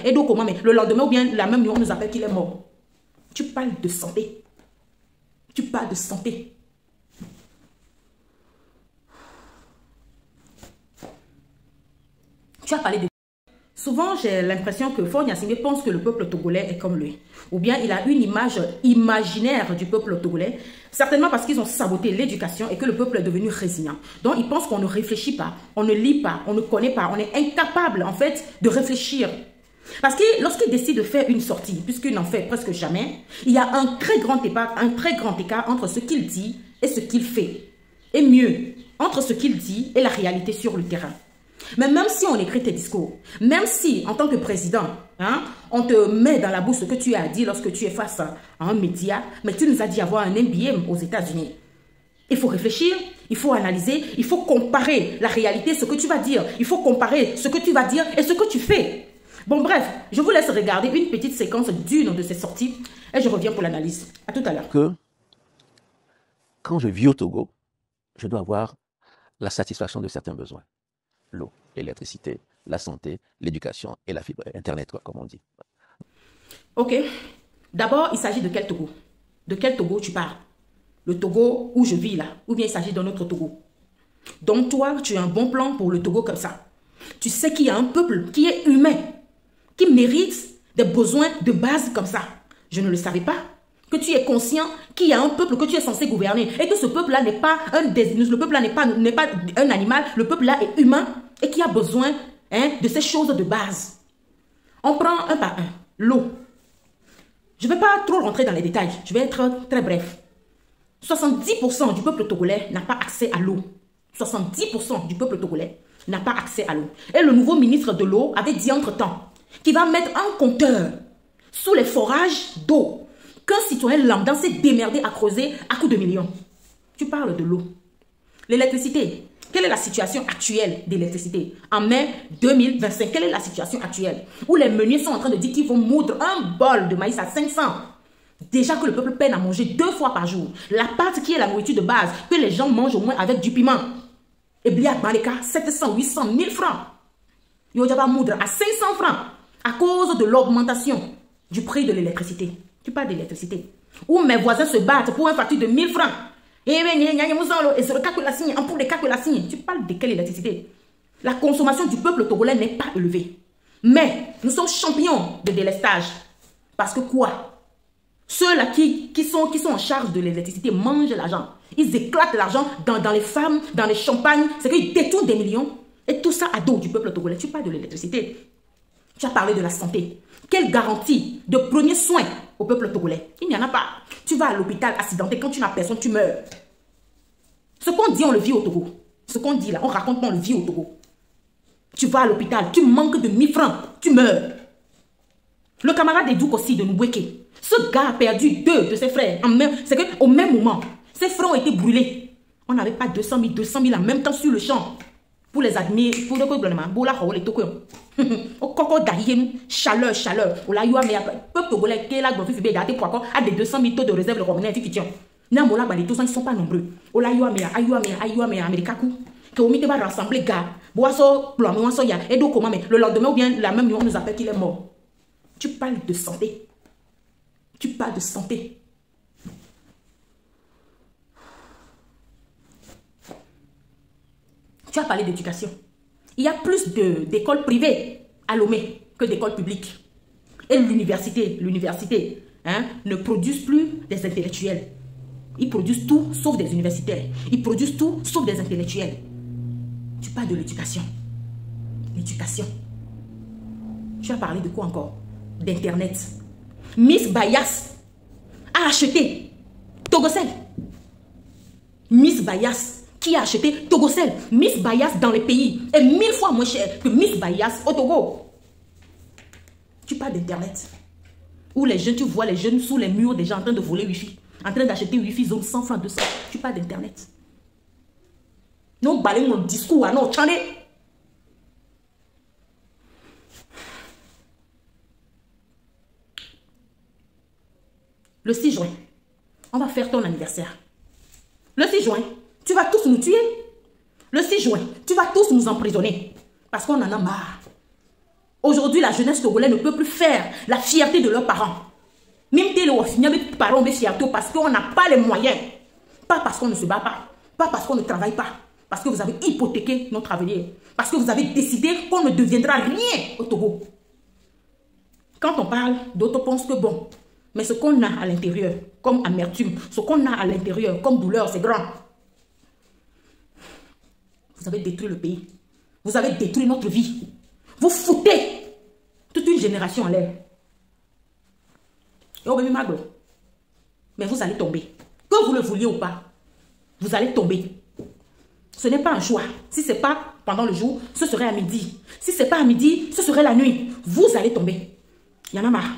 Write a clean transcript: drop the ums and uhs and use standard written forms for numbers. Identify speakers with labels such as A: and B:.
A: et donc comment, mais le lendemain ou bien la même nuit, on nous appelle qu'il est mort. Tu parles de santé. Tu parles de santé. Tu as parlé de... Souvent, j'ai l'impression que Faure Gnassingbé pense que le peuple togolais est comme lui. Ou bien il a une image imaginaire du peuple togolais. Certainement parce qu'ils ont saboté l'éducation et que le peuple est devenu résilient. Donc, il pense qu'on ne réfléchit pas, on ne lit pas, on ne connaît pas. On est incapable, en fait, de réfléchir. Parce que lorsqu'il décide de faire une sortie, puisqu'il n'en fait presque jamais, il y a un très grand écart entre ce qu'il dit et ce qu'il fait. Et mieux, entre ce qu'il dit et la réalité sur le terrain. Mais même si on écrit tes discours, même si en tant que président, hein, on te met dans la bouche ce que tu as dit lorsque tu es face à un média, mais tu nous as dit avoir un MBA aux États-Unis. Il faut réfléchir, il faut analyser, il faut comparer la réalité, ce que tu vas dire. Il faut comparer ce que tu vas dire et ce que tu fais. Bon bref, je vous laisse regarder une petite séquence d'une de ces sorties et je reviens pour l'analyse. À tout à l'heure.
B: Quand je vis au Togo, je dois avoir la satisfaction de certains besoins. L'eau, l'électricité, la santé, l'éducation et la fibre Internet, quoi, comme on dit.
A: Ok. D'abord, il s'agit de quel Togo? De quel Togo tu parles? Le Togo où je vis là? Ou bien il s'agit d'un autre Togo? Donc toi, tu as un bon plan pour le Togo comme ça. Tu sais qu'il y a un peuple qui est humain, qui mérite des besoins de base comme ça. Je ne le savais pas. Que tu es conscient qu'il y a un peuple que tu es censé gouverner et que ce peuple-là n'est pas le peuple-là n'est pas un animal, le peuple-là est humain et qui a besoin de ces choses de base. On prend un par un. L'eau. Je ne vais pas trop rentrer dans les détails, je vais être très bref. 70% du peuple togolais n'a pas accès à l'eau. 70% du peuple togolais n'a pas accès à l'eau. Et le nouveau ministre de l'eau avait dit entre-temps qu'il va mettre un compteur sous les forages d'eau qu'un citoyen lambda s'est démerdé à creuser à coups de millions. Tu parles de l'eau. L'électricité. Quelle est la situation actuelle d'électricité? En mai 2025, quelle est la situation actuelle? Où les meuniers sont en train de dire qu'ils vont moudre un bol de maïs à 500. Déjà que le peuple peine à manger 2 fois par jour. La pâte qui est la nourriture de base, que les gens mangent au moins avec du piment. Et bien, dans les cas, 700, 800, 1000 francs. Il y a moudre à 500 francs à cause de l'augmentation du prix de l'électricité. Tu parles d'électricité. Où mes voisins se battent pour un facture de 1000 francs. Tu parles de quelle électricité? La consommation du peuple togolais n'est pas élevée. Mais nous sommes champions de délestage. Parce que quoi? Ceux-là qui sont en charge de l'électricité mangent l'argent. Ils éclatent l'argent dans les femmes, dans les champagnes. C'est qu'ils détournent des millions. Et tout ça à dos du peuple togolais. Tu parles de l'électricité. Tu as parlé de la santé. Quelle garantie de premiers soins au peuple togolais? Il n'y en a pas. Tu vas à l'hôpital accidenté, quand tu n'as personne, tu meurs. Ce qu'on dit, on le vit au Togo. Ce qu'on dit là, on raconte, on le vit au Togo. Tu vas à l'hôpital, tu manques de 1000 francs, tu meurs. Le camarade Edouk aussi de Nweke, ce gars a perdu 2 de ses frères. C'est qu'au même moment, ses frères ont été brûlés. On n'avait pas 200 000 en même temps sur le champ. Pour les admirer, pour le gouvernement, pour la les Togo. Au coco d'ailleurs, chaleur. Au la yoa, mais peuple togolais qui est là, a des 200 000 taux de réserve, le revenu est Namola, les tous ils ne sont pas nombreux. Au la yoa, mais Américakou, que au milieu va rassembler gars, boisson, blanc, soya, et donc comment, mais le lendemain ou bien la même nuit, on nous appelle qu'il est mort. Tu parles de santé. Tu parles de santé. Tu as parlé d'éducation. Il y a plus d'écoles privées à Lomé que d'écoles publiques. Et l'université ne produit plus des intellectuels. Ils produisent tout sauf des universitaires. Ils produisent tout sauf des intellectuels. Tu parles de l'éducation. L'éducation. Tu as parlé de quoi encore? D'Internet. Miss Bayas a acheté Togocel. Miss Bayas qui a acheté Togocel. Miss Bayas dans les pays est 1000 fois moins cher que Miss Bayas au Togo. Tu parles d'Internet. Où les jeunes, tu vois les jeunes sous les murs déjà en train de voler Wi-Fi. En train d'acheter Wi-Fi zone 100 francs, 200. Tu parles d'Internet. Non, balai mon discours à non, tchané. Le 6 juin, on va faire ton anniversaire. Le 6 juin, tu vas tous nous tuer. Le 6 juin, tu vas tous nous emprisonner. Parce qu'on en a marre. Aujourd'hui, la jeunesse togolaise ne peut plus faire la fierté de leurs parents. Même si les parents ont fierté parce qu'on n'a pas les moyens. Pas parce qu'on ne se bat pas. Pas parce qu'on ne travaille pas. Parce que vous avez hypothéqué notre avenir. Parce que vous avez décidé qu'on ne deviendra rien au Togo. Quand on parle, d'autres pensent que bon, mais ce qu'on a à l'intérieur, comme amertume, ce qu'on a à l'intérieur, comme douleur, c'est grand. Vous avez détruit le pays. Vous avez détruit notre vie. Vous foutez toute une génération en l'air. Mais vous allez tomber. Que vous le vouliez ou pas, vous allez tomber. Ce n'est pas un choix. Si ce n'est pas pendant le jour, ce serait à midi. Si ce n'est pas à midi, ce serait la nuit. Vous allez tomber. Il y en a marre.